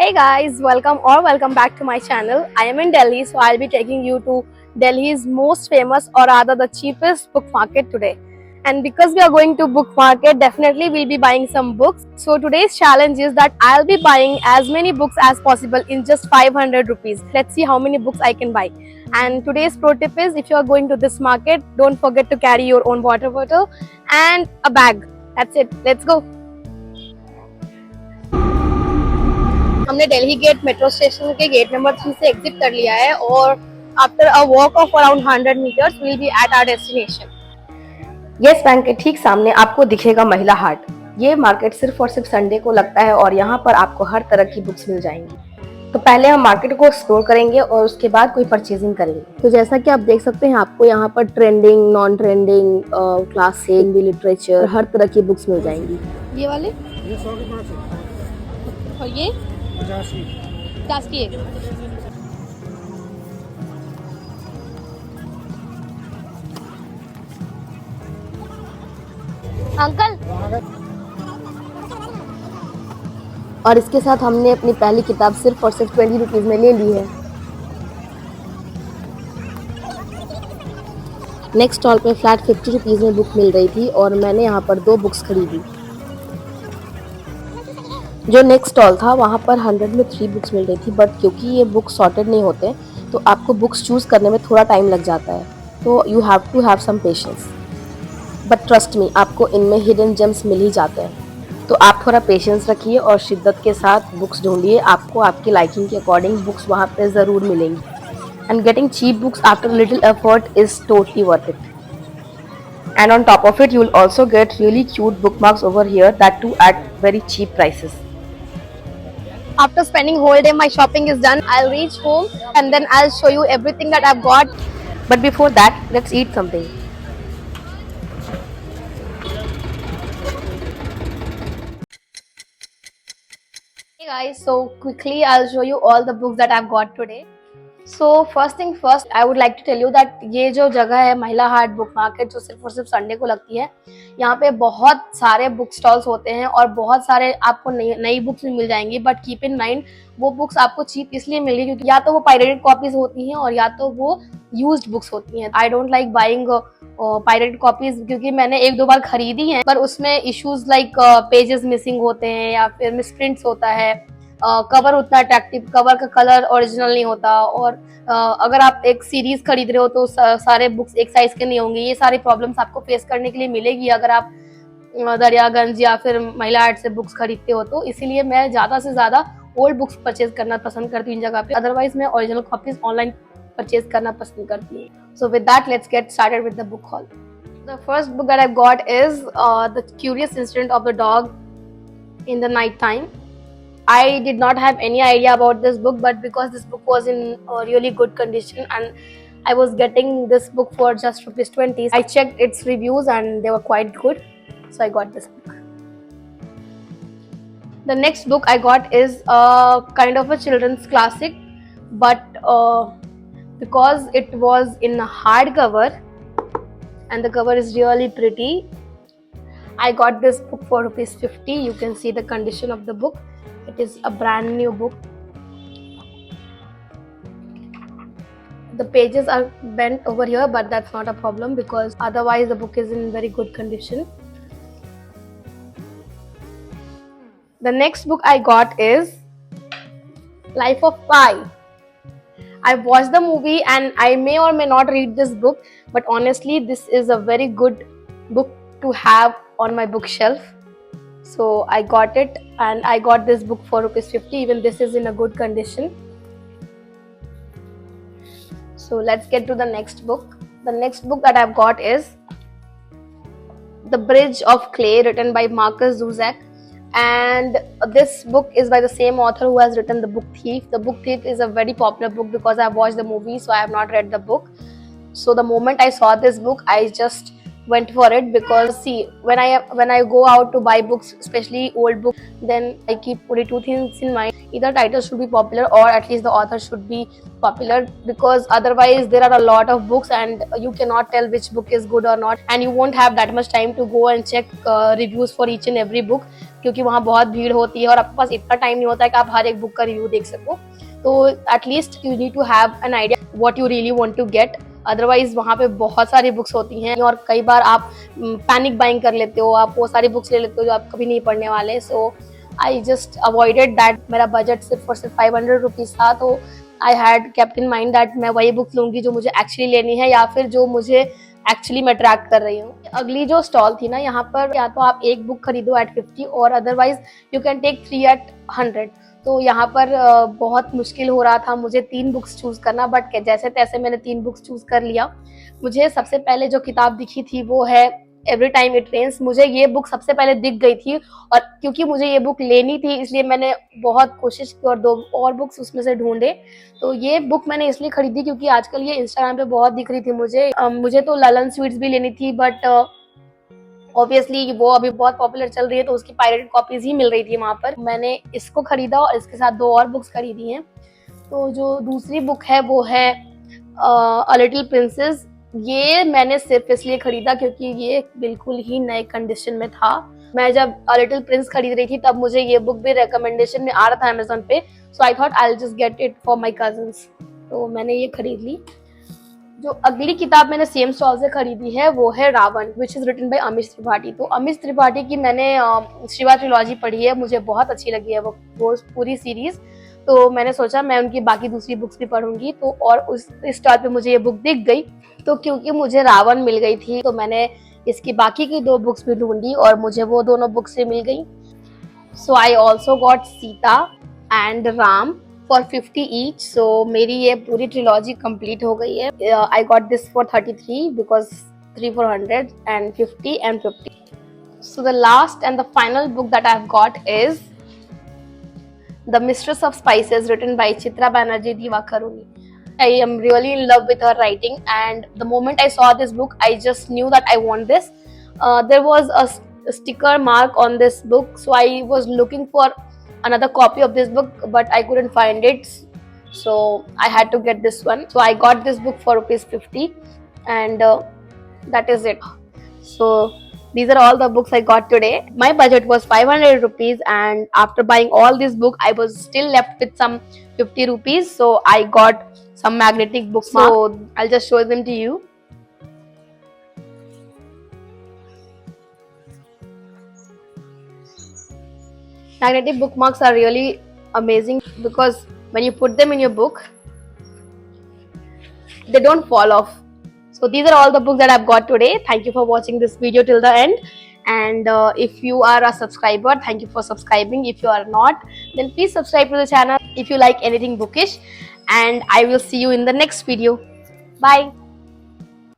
Hey guys, welcome back to my channel. I am in Delhi, so I'll be taking you to Delhi's most famous or rather the cheapest book market today. And because we are going to book market, definitely we'll be buying some books. So today's challenge is that I'll be buying as many books as possible in just 500 rupees. Let's see how many books I can buy. And today's pro tip is if you are going to this market, don't forget to carry your own water bottle and a bag. That's it. Let's go. हमने Delhi Gate metro station के gate number 3 से exit कर लिया है और after a walk of around 100 metres will be at our destination. Yes Bank के ठीक सामने आपको दिखेगा महिला हाट। ये मार्केट सिर्फ और सिर्फ संडे को लगता है और यहाँ पर आपको हर तरह की बुक्स मिल जाएंगी। तो पहले हम मार्केट को एक्सप्लोर करेंगे और उसके बाद कोई परचेजिंग करेंगे। तो जैसा कि आप देख सकते हैं आपको यहाँ पर trending, non trending, classic, Hindi literature, हर तरह की बुक्स मिल जाएंगी। ये वाले ये 100 के 5 है और ये 50 की 50 की है। अंकल और इसके साथ हमने अपनी पहली किताब सिर्फ और सिर्फ 20 रुपीज में ले ली है। नेक्स्ट स्टॉल पे फ्लैट 50 रुपीज में बुक मिल रही थी और मैंने यहाँ पर 2 बुक्स खरीदी। जो नेक्स्ट स्टॉल था वहाँ पर 100 में 3 बुक्स मिल रही थी, बट क्योंकि ये बुक्स सॉर्टेड नहीं होते तो आपको बुक्स चूज करने में थोड़ा टाइम लग जाता है, तो you have to have some patience. But trust me, आपको इनमें हिडन जेम्स मिल ही जाते हैं। तो आप थोड़ा पेशेंस रखिए और शिद्दत के साथ बुक्स ढूंढिए, आपको आपकी लाइकिंग के अकॉर्डिंग बुक्स वहाँ पे ज़रूर मिलेंगी। And getting cheap books after little effort is totally worth it. And on top of it, you will also get really cute bookmarks over here, that too at very cheap prices. After spending whole day, my shopping is done. I'll reach home and then I'll show you everything that I've got. But before that, let's eat something. Hey guys, so quickly I'll show you all the books that I've got today. So first thing first, I would like to tell you that ये जो जगह है महिला हाट book market जो सिर्फ और सिर्फ Sunday को लगती है, यहाँ पे बहुत सारे बुक स्टॉल्स होते हैं और बहुत सारे आपको नई बुक्स भी मिल जाएंगी। बट कीप इन माइंड, वो बुक्स आपको चीप इसलिए मिलेगी क्योंकि या तो वो पायरेटेड कॉपीज होती हैं और या तो वो यूज्ड बुक्स होती हैं। I don't like buying pirated copies क्योंकि मैंने 1-2 बार खरीदी हैं, पर उसमें इश्यूज लाइक पेजेस मिसिंग होते हैं या फिर मिसप्रिंट्स होता है, कवर उतना अट्रैक्टिव, कवर का कलर ओरिजिनल नहीं होता और अगर आप एक सीरीज खरीद रहे हो तो सारे बुक्स एक साइज के नहीं होंगे। ये सारी प्रॉब्लम्स आपको फेस करने के लिए मिलेगी अगर आप दरियागंज या फिर महिला हाट से बुक्स खरीदते हो। तो इसीलिए मैं ज़्यादा से ज़्यादा ओल्ड बुक्स परचेज करना पसंद करती हूँ इन जगह पे। अदरवाइज मैं ओरिजिनल कॉपीज ऑनलाइन परचेज करना पसंद करती हूँ। So with that let's get started with the book hall. The first book that I got is the curious incident of the dog in the night time. I did not have any idea about this book, but because this book was in really good condition and I was getting this book for just ₹20, I checked its reviews and they were quite good, so I got this book. The next book I got is kind of a children's classic, but because it was in a hardcover and the cover is really pretty, I got this book for ₹50. You can see the condition of the book. It is a brand new book. The pages are bent over here, but that's not a problem because otherwise the book is in very good condition. The next book I got is Life of Pi. I watched the movie and I may or may not read this book, but honestly this is a very good book to have on my bookshelf. So I got it and I got this book for ₹50. Even this is in a good condition. So let's get to the next book. The next book that I've got is The Bridge of Clay, written by Markus Zusak, and this book is by the same author who has written The Book Thief. The Book Thief is a very popular book because I've watched the movie, so I have not read the book. So the moment I saw this book, I just went for it, because see, when I go out to buy books, especially old books, then I keep only two things in mind: either title should be popular, or at least the author should be popular, because otherwise there are a lot of books and you cannot tell which book is good or not, and you won't have that much time to go and check reviews for each and every book, क्योंकि वहाँ बहुत भीड़ होती है और आपके पास इतना time नहीं होता है कि आप हर एक बुक का रिव्यू देख सको. तो at least you need to have an idea what you really want to get. Otherwise वहाँ पे बहुत सारी बुक्स होती हैं और कई बार आप पैनिक बाइंग कर लेते हो, आप वो सारी बुक्स ले लेते हो जो आप कभी नहीं पढ़ने वाले. सो आई जस्ट अवॉइडेड दैट. मेरा बजट सिर्फ और सिर्फ 500 रुपीज़ था, तो I had kept in mind that मैं वही बुक लूँगी जो मुझे एक्चुअली लेनी है या फिर जो मुझे एक्चुअली मैं ट्रैक कर रही हूँ. अगली जो स्टॉल थी ना, यहाँ पर या तो आप एक बुक खरीदो एट 50 और otherwise you can take 3 at 100. तो यहाँ पर बहुत मुश्किल हो रहा था मुझे 3 बुक्स चूज़ करना, बट जैसे तैसे मैंने 3 बुक्स चूज़ कर लिया. मुझे सबसे पहले जो किताब दिखी थी वो है एवरी टाइम इट रेन्स. मुझे ये बुक सबसे पहले दिख गई थी और क्योंकि मुझे ये बुक लेनी थी इसलिए मैंने बहुत कोशिश की और 2 और बुक्स उसमें से ढूंढे. तो ये बुक मैंने इसलिए खरीदी क्योंकि आजकल ये इंस्टाग्राम पे बहुत दिख रही थी मुझे. मुझे तो ललन स्वीट्स भी लेनी थी, बट ऑब्वियसली वो अभी बहुत पॉपुलर चल रही है तो उसकी पायरेटेड कॉपीज ही मिल रही थी वहाँ पर. मैंने इसको खरीदा और इसके साथ 2 और बुक्स खरीदी हैं. तो जो दूसरी बुक है वो है अ लिटिल प्रिंसेस. ये मैंने सिर्फ इसलिए खरीदा क्योंकि ये बिल्कुल ही नए कंडीशन में था. मैं जब अ लिटिल प्रिंस खरीद रही थी तब मुझे ये बुक भी रिकमेंडेशन में आ रहा था अमेजोन पे. So I thought I will just get it for my cousins. तो मैंने ये खरीद ली. जो अगली किताब मैंने सेम स्टॉल से खरीदी है वो है Raavan, which is written by Amish Tripathi. तो अमीश त्रिपाठी की मैंने शिवा ट्रिलॉजी पढ़ी है, मुझे बहुत अच्छी लगी है वो पूरी सीरीज़. तो मैंने सोचा मैं उनकी बाकी दूसरी बुक्स भी पढ़ूंगी. तो और उस स्टॉल पे मुझे ये बुक दिख गई, तो क्योंकि मुझे रावण मिल गई थी तो मैंने इसकी बाकी की 2 बुक्स भी ढूंढी और मुझे वो दोनों बुक्स से मिल गई. So I also got Sita and Ram for 50 each. सो मेरी ये पूरी ट्रिलॉजी कंप्लीट हो गई है. I got this for 33 because 3 for 100 and 50 and 50. So the last and the final book that I've got is The Mistress of Spices, written by Chitra Banerjee Divakaruni. I am really in love with her writing, and the moment I saw this book I just knew that I want this. There was a sticker mark on this book, so I was looking for another copy of this book but I couldn't find it, so I had to get this one. So I got this book for ₹50 and that is it. So these are all the books I got today. My budget was 500 rupees and after buying all this book I was still left with some 50 rupees. So I got some magnetic bookmarks. So I'll just show them to you. Magnetic bookmarks are really amazing because when you put them in your book, they don't fall off. So these are all the books that I've got today. Thank you for watching this video till the end. And if you are a subscriber, thank you for subscribing. If you are not, then please subscribe to the channel if you like anything bookish. And I will see you in the next video. Bye.